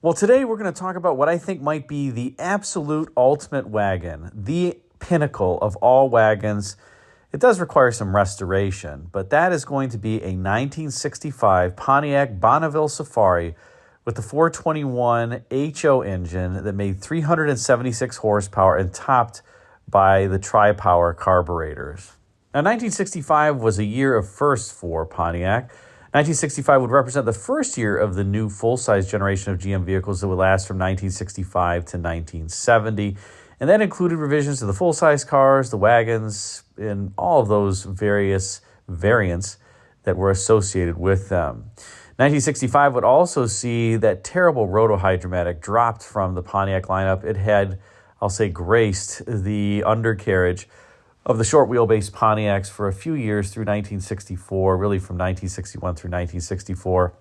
Well, today we're going to talk about what I think might be the absolute ultimate wagon, the pinnacle of all wagons. It does require some restoration, but that is going to be a 1965 Pontiac Bonneville Safari with the 421 HO engine that made 376 horsepower and topped by the tri-power carburetors. Now, 1965 was a year of firsts for Pontiac. 1965 would represent the first year of the new full-size generation of GM vehicles that would last from 1965 to 1970. And that included revisions to the full-size cars, the wagons, and all of those various variants that were associated with them. 1965 would also see that terrible rotohydromatic dropped from the Pontiac lineup. It had, I'll say, graced the undercarriage of the short wheelbase Pontiacs for a few years through 1964, really from 1961 through 1964.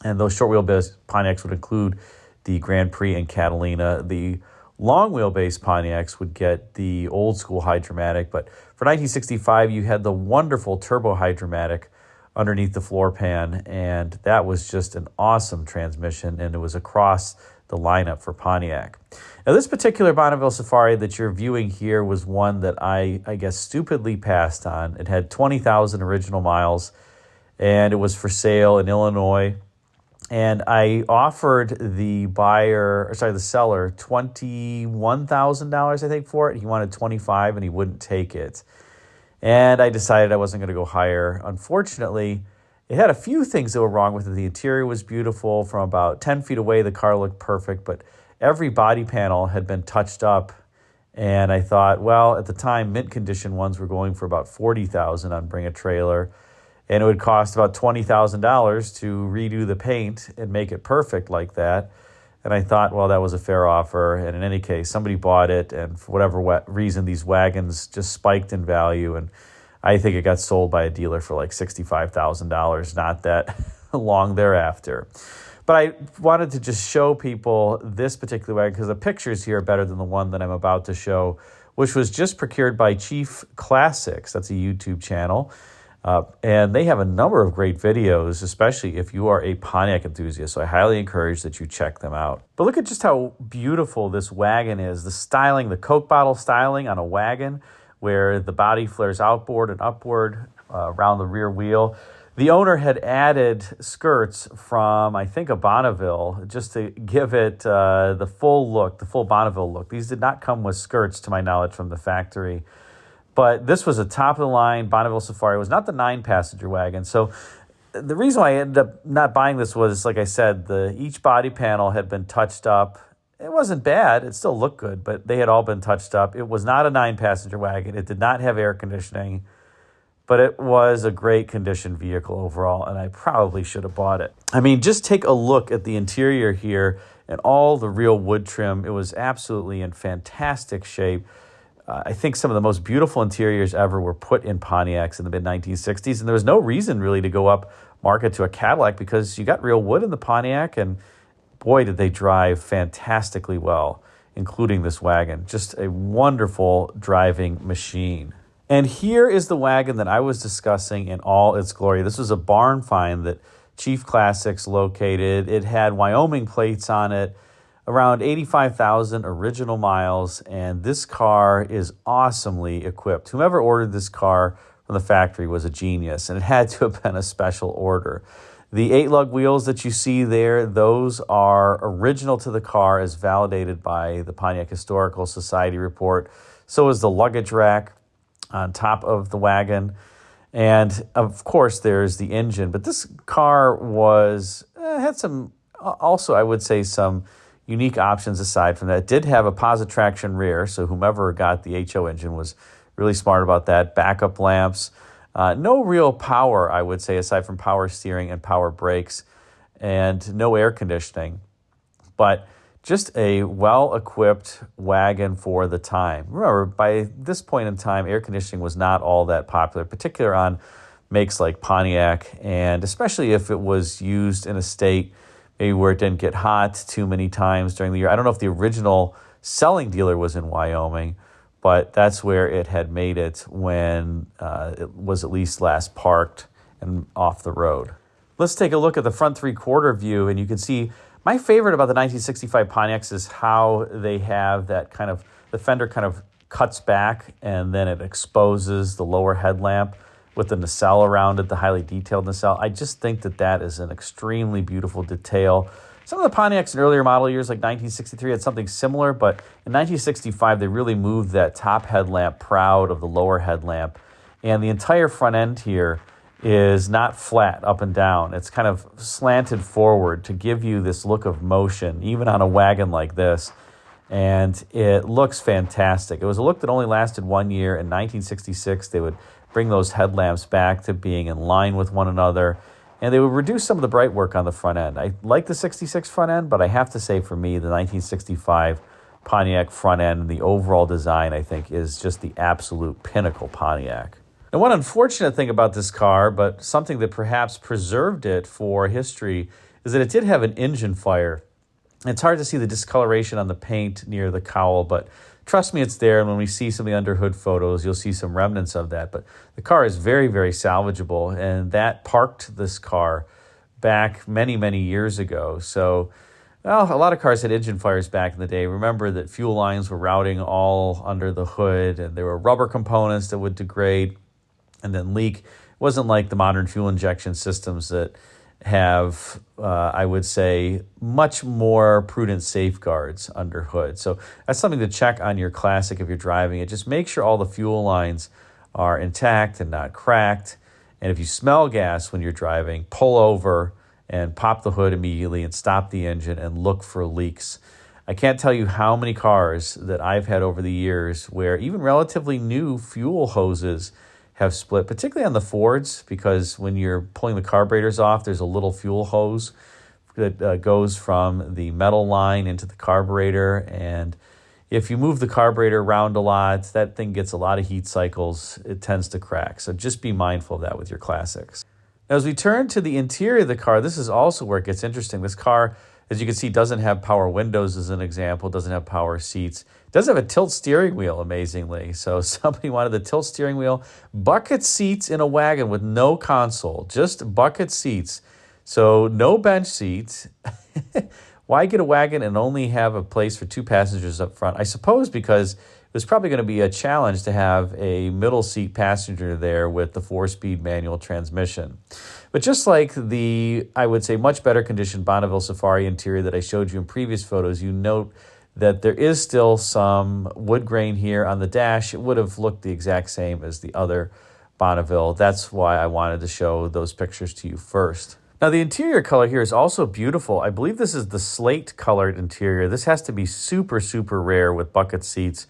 And those short wheelbase Pontiacs would include the Grand Prix and Catalina. The long wheelbase Pontiacs would get the old school hydromatic, but for 1965, you had the wonderful turbo hydromatic underneath the floor pan, and that was just an awesome transmission, and it was across the lineup for Pontiac. Now, this particular Bonneville Safari that you're viewing here was one that I guess stupidly passed on. It had 20,000 original miles, and it was for sale in Illinois. And I offered the seller $21,000, I think, for it. He wanted $25,000, and he wouldn't take it. And I decided I wasn't going to go higher. Unfortunately, it had a few things that were wrong with it. The interior was beautiful. From about 10 feet away, the car looked perfect, but every body panel had been touched up. And I thought, well, at the time, mint condition ones were going for about $40,000 on Bring a Trailer. And it would cost about $20,000 to redo the paint and make it perfect like that. And I thought, well, that was a fair offer. And in any case, somebody bought it, and for whatever reason, these wagons just spiked in value. And I think it got sold by a dealer for like $65,000, not that long thereafter. But I wanted to just show people this particular wagon because the pictures here are better than the one that I'm about to show, which was just procured by Chief Classics. That's a YouTube channel. And they have a number of great videos, especially if you are a Pontiac enthusiast. So I highly encourage that you check them out. But look at just how beautiful this wagon is. The styling, the Coke bottle styling on a wagon, where the body flares outboard and upward around the rear wheel. The owner had added skirts from, I think, a Bonneville, just to give it the full look, the full Bonneville look. These did not come with skirts, to my knowledge, from the factory. But this was a top-of-the-line Bonneville Safari. It was not the 9-passenger wagon. So the reason why I ended up not buying this was, like I said, each body panel had been touched up. It wasn't bad. It still looked good, but they had all been touched up. It was not a 9-passenger wagon. It did not have air conditioning, but it was a great condition vehicle overall, and I probably should have bought it. I mean, just take a look at the interior here and all the real wood trim. It was absolutely in fantastic shape. I think some of the most beautiful interiors ever were put in Pontiacs in the mid-1960s, and there was no reason really to go up market to a Cadillac because you got real wood in the Pontiac, and boy, did they drive fantastically well, including this wagon. Just a wonderful driving machine. And here is the wagon that I was discussing in all its glory. This was a barn find that Chief Classics located. It had Wyoming plates on it, around 85,000 original miles, and this car is awesomely equipped. Whomever ordered this car from the factory was a genius, and it had to have been a special order. The 8-lug wheels that you see there, those are original to the car as validated by the Pontiac Historical Society report. So is the luggage rack on top of the wagon. And, of course, there's the engine. But this car had some, also I would say, some unique options aside from that. It did have a positive traction rear, so whomever got the HO engine was really smart about that. Backup lamps. No real power, I would say, aside from power steering and power brakes, and no air conditioning. But just a well-equipped wagon for the time. Remember, by this point in time, air conditioning was not all that popular, particularly on makes like Pontiac, and especially if it was used in a state maybe where it didn't get hot too many times during the year. I don't know if the original selling dealer was in Wyoming, but that's where it had made it when it was at least last parked and off the road. Let's take a look at the front three-quarter view, and you can see My favorite about the 1965 Pontiacs is how they have that kind of, the fender kind of cuts back and then it exposes the lower headlamp with the nacelle around it, the highly detailed nacelle. I just think that that is an extremely beautiful detail. Some of the Pontiacs in earlier model years, like 1963, had something similar, but in 1965, they really moved that top headlamp proud of the lower headlamp. And the entire front end here is not flat up and down. It's kind of slanted forward to give you this look of motion, even on a wagon like this. And it looks fantastic. It was a look that only lasted 1 year. In 1966, they would bring those headlamps back to being in line with one another, and they would reduce some of the bright work on the front end. I like the 66 front end, but I have to say for me, the 1965 Pontiac front end and the overall design, I think, is just the absolute pinnacle Pontiac. And one unfortunate thing about this car, but something that perhaps preserved it for history, is that it did have an engine fire. It's hard to see the discoloration on the paint near the cowl, but trust me, it's there. And when we see some of the underhood photos, you'll see some remnants of that. But the car is very, very salvageable, and that parked this car back many, many years ago. So, well, a lot of cars had engine fires back in the day. Remember that fuel lines were routing all under the hood, and there were rubber components that would degrade and then leak. It wasn't like the modern fuel injection systems that have, I would say, much more prudent safeguards under hood. So that's something to check on your Classic if you're driving it. Just make sure all the fuel lines are intact and not cracked. And if you smell gas when you're driving, pull over and pop the hood immediately and stop the engine and look for leaks. I can't tell you how many cars that I've had over the years where even relatively new fuel hoses have split, particularly on the Fords, because when you're pulling the carburetors off, there's a little fuel hose that goes from the metal line into the carburetor. And if you move the carburetor around a lot, that thing gets a lot of heat cycles. It tends to crack. So just be mindful of that with your Classics. Now, as we turn to the interior of the car, this is also where it gets interesting. This car, as you can see, doesn't have power windows as an example, doesn't have power seats. It does have a tilt steering wheel, amazingly. So somebody wanted the tilt steering wheel. Bucket seats in a wagon with no console, just bucket seats. So no bench seats. Why get a wagon and only have a place for 2 passengers up front? I suppose because it was probably going to be a challenge to have a middle seat passenger there with the 4-speed manual transmission. But just like the, I would say, much better conditioned Bonneville Safari interior that I showed you in previous photos, you note that there is still some wood grain here on the dash. It would have looked the exact same as the other Bonneville. That's why I wanted to show those pictures to you first. Now, the interior color here is also beautiful. I believe this is the slate-colored interior. This has to be super, super rare with bucket seats.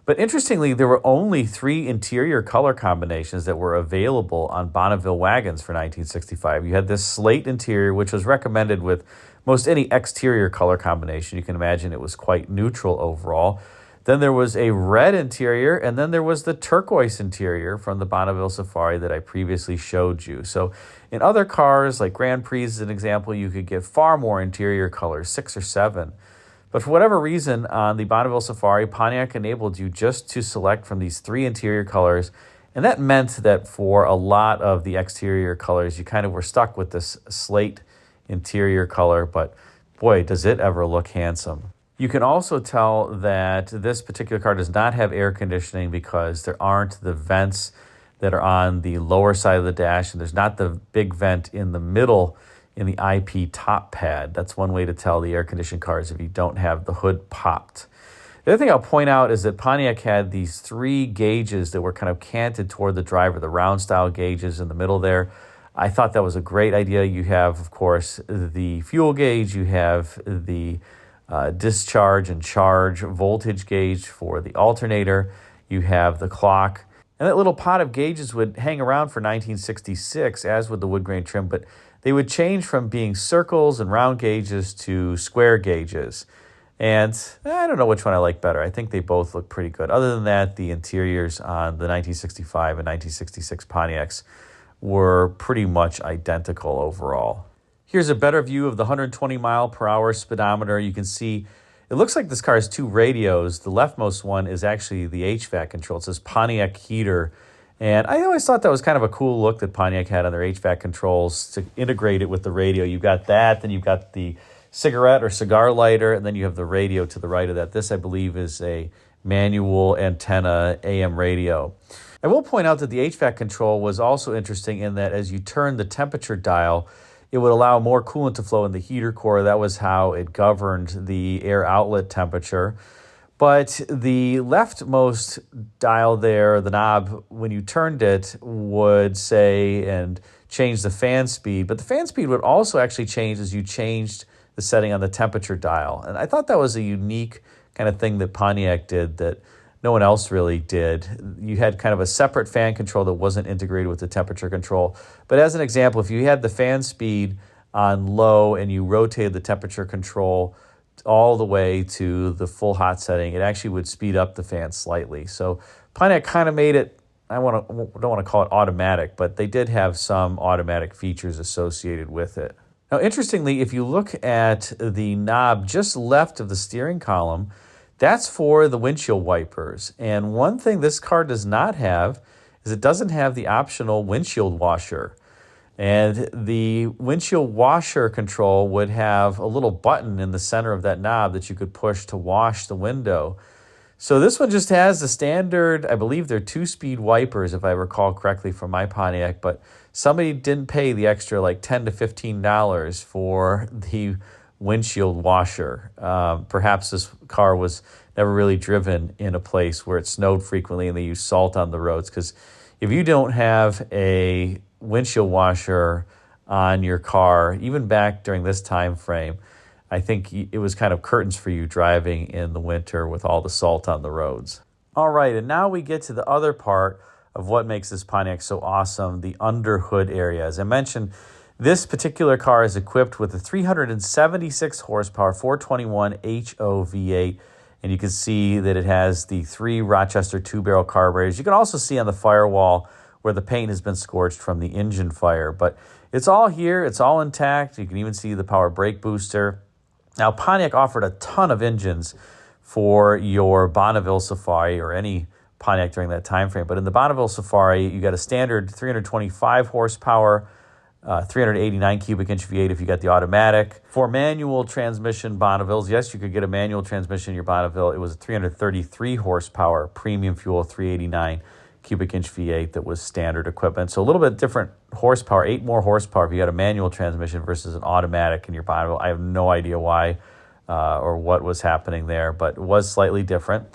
But interestingly, there were only 3 interior color combinations that were available on Bonneville wagons for 1965. You had this slate interior, which was recommended with most any exterior color combination. You can imagine it was quite neutral overall. Then there was a red interior, and then there was the turquoise interior from the Bonneville Safari that I previously showed you. So in other cars, like Grand Prix as an example, you could get far more interior colors, 6 or 7. But for whatever reason, on the Bonneville Safari, Pontiac enabled you just to select from these 3 interior colors. And that meant that for a lot of the exterior colors, you kind of were stuck with this slate interior color. But boy, does it ever look handsome. You can also tell that this particular car does not have air conditioning because there aren't the vents that are on the lower side of the dash, and there's not the big vent in the middle in the IP top pad. That's one way to tell the air-conditioned cars if you don't have the hood popped. The other thing I'll point out is that Pontiac had these 3 gauges that were kind of canted toward the driver, the round-style gauges in the middle there. I thought that was a great idea. You have, of course, the fuel gauge. You have the discharge and charge voltage gauge for the alternator. You have the clock. And that little pot of gauges would hang around for 1966, as would the wood grain trim, but they would change from being circles and round gauges to square gauges. And I don't know which one I like better. I think they both look pretty good. Other than that, the interiors on the 1965 and 1966 Pontiacs were pretty much identical overall. Here's a better view of the 120 mile per hour speedometer. You can see it looks like this car has 2 radios. The leftmost one is actually the HVAC control. It says Pontiac heater. And I always thought that was kind of a cool look that Pontiac had on their HVAC controls to integrate it with the radio. You've got that, then you've got the cigarette or cigar lighter, and then you have the radio to the right of that. This, I believe, is a manual antenna AM radio. I will point out that the HVAC control was also interesting in that as you turn the temperature dial, it would allow more coolant to flow in the heater core. That was how it governed the air outlet temperature. But the leftmost dial there, the knob, when you turned it, would say and change the fan speed. But the fan speed would also actually change as you changed the setting on the temperature dial. And I thought that was a unique kind of thing that Pontiac did that no one else really did. You had kind of a separate fan control that wasn't integrated with the temperature control. But as an example, if you had the fan speed on low and you rotated the temperature control all the way to the full hot setting, it actually would speed up the fan slightly. So Pontiac kind of made it, I don't want to call it automatic, but they did have some automatic features associated with it. Now, interestingly, if you look at the knob just left of the steering column, that's for the windshield wipers. And one thing this car does not have is it doesn't have the optional windshield washer. And the windshield washer control would have a little button in the center of that knob that you could push to wash the window. So this one just has the standard, I believe they're 2-speed wipers, if I recall correctly from my Pontiac, but somebody didn't pay the extra like $10 to $15 for the windshield washer. Perhaps this car was never really driven in a place where it snowed frequently and they use salt on the roads, because if you don't have a windshield washer on your car, even back during this time frame, I think it was kind of curtains for you driving in the winter with all the salt on the roads. All right, and now we get to the other part of what makes this Pontiac so awesome, the underhood area. As I mentioned, this particular car is equipped with a 376 horsepower 421 HO V8, and you can see that it has the 3 Rochester 2-barrel carburetors. You can also see on the firewall where the paint has been scorched from the engine fire, but it's all here, it's all intact. You can even see the power brake booster. Now, Pontiac offered a ton of engines for your Bonneville Safari or any Pontiac during that time frame, but in the Bonneville Safari, you got a standard 325 horsepower, 389 cubic inch V8 if you got the automatic. For manual transmission Bonnevilles, yes, you could get a manual transmission in your Bonneville. It was a 333 horsepower premium fuel 389 cubic inch V8 that was standard equipment. So a little bit different horsepower, 8 more horsepower if you had a manual transmission versus an automatic in your Bonneville. I have no idea why or what was happening there, but it was slightly different.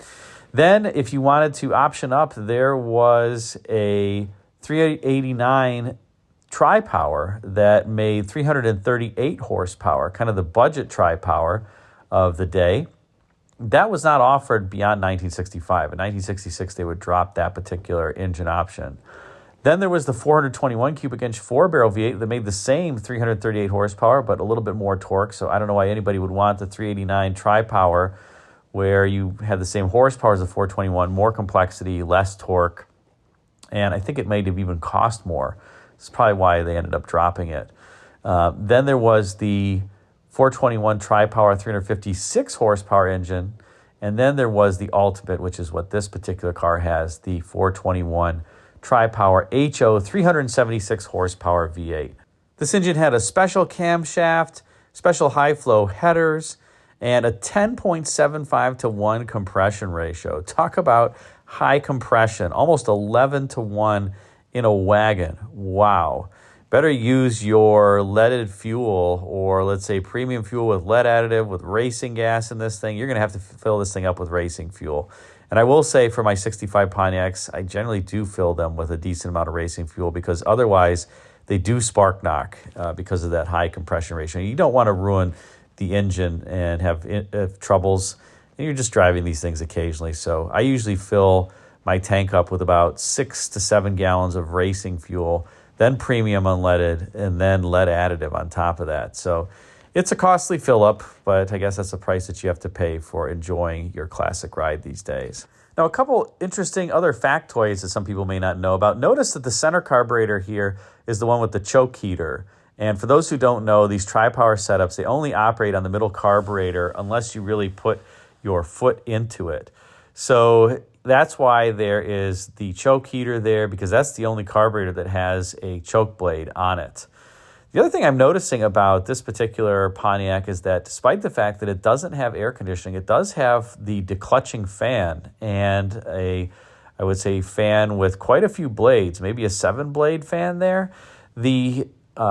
Then if you wanted to option up, there was a 389 tri-power that made 338 horsepower, kind of the budget tri-power of the day. That was not offered beyond 1965. In 1966, they would drop that particular engine option. Then there was the 421 cubic inch 4-barrel V8 that made the same 338 horsepower, but a little bit more torque. So I don't know why anybody would want the 389 tri-power where you had the same horsepower as the 421, more complexity, less torque, and I think it might have even cost more. That's probably why they ended up dropping it. Then there was the 421 tri-power 356 horsepower engine, and then there was the Ultimate, which is what this particular car has, the 421 tri-power HO 376 horsepower V8. This engine had a special camshaft, special high-flow headers, and a 10.75 to 1 compression ratio. Talk about high compression, almost 11 to 1 in a Wagon. Wow. Better use your leaded fuel, or let's say premium fuel with lead additive, with racing gas in this thing. You're going to have to fill this thing up with racing fuel. And I will say for my 65 Pontiacs, I generally do fill them with a decent amount of racing fuel because otherwise they do spark knock because of that high compression ratio. You don't want to ruin the engine and have troubles, and you're just driving these things occasionally. So I usually fill my tank up with about 6 to 7 gallons of racing fuel, then premium unleaded, and then lead additive on top of that. So it's a costly fill-up, but I guess that's the price that you have to pay for enjoying your classic ride these days. Now, a couple interesting other factoids that some people may not know about. Notice that the center carburetor here is the one with the choke heater. And for those who don't know, these tri-power setups, they only operate on the middle carburetor unless you really put your foot into it. So that's why there is the choke heater there, because that's the only carburetor that has a choke blade on it. The other thing I'm noticing about this particular Pontiac is that despite the fact that it doesn't have air conditioning, it does have the declutching fan and I would say, fan with quite a few blades, maybe a 7-blade fan there. The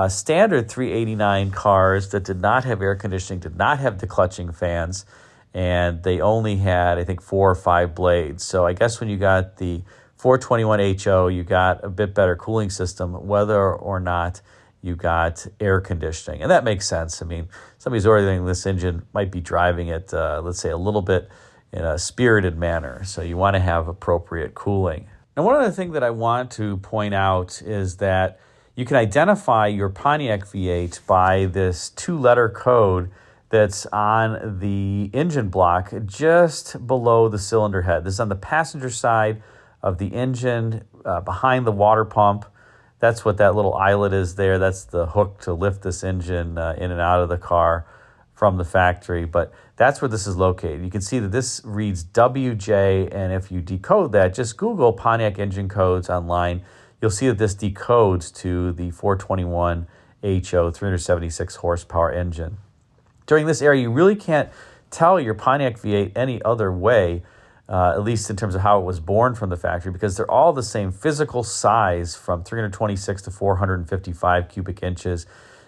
standard 389 cars that did not have air conditioning did not have declutching fans, and they only had, I think, 4 or 5 blades. So I guess when you got the 421 HO, you got a bit better cooling system, whether or not you got air conditioning. And that makes sense. I mean, somebody's ordering this engine might be driving it, let's say, a little bit in a spirited manner. So you want to have appropriate cooling. And one other thing that I want to point out is that you can identify your Pontiac V8 by this 2-letter code that's on the engine block just below the cylinder head. This is on the passenger side of the engine, behind the water pump. That's what that little eyelet is there. That's the hook to lift this engine in and out of the car from the factory, but that's where this is located. You can see that this reads WJ, and if you decode that, just Google Pontiac engine codes online. You'll see that this decodes to the 421 HO 376 horsepower engine. During this area, you really can't tell your Pontiac V8 any other way, at least in terms of how it was born from the factory, because they're all the same physical size from 326 to 455 cubic inches.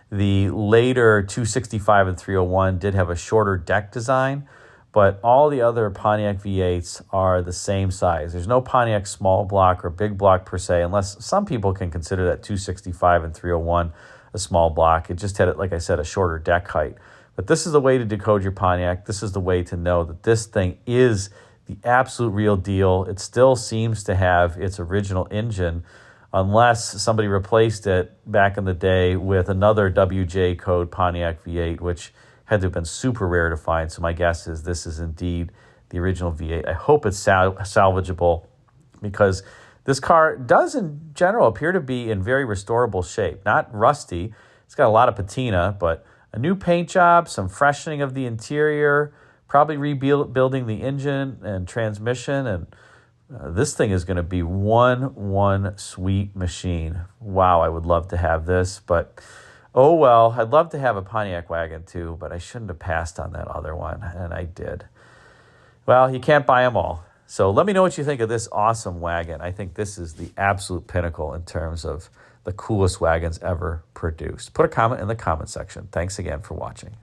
The later 265 and 301 did have a shorter deck design, but all the other Pontiac V8s are the same size. There's no Pontiac small block or big block per se, unless some people can consider that 265 and 301 a small block. It just had, like I said, a shorter deck height. But this is the way to decode your Pontiac. This is the way to know that this thing is the absolute real deal. It still seems to have its original engine, unless somebody replaced it back in the day with another WJ code Pontiac V8, which had to have been super rare to find. So my guess is this is indeed the original V8. I hope it's salvageable, because this car does in general appear to be in very restorable shape. Not rusty. It's got a lot of patina, but a new paint job, some freshening of the interior, probably rebuilding the engine and transmission, and this thing is going to be one sweet machine. Wow, I would love to have this, but oh well. I'd love to have a Pontiac wagon too, but I shouldn't have passed on that other one, and I did. Well, you can't buy them all. So let me know what you think of this awesome wagon. I think this is the absolute pinnacle in terms of the coolest wagons ever produced. Put a comment in the comment section. Thanks again for watching.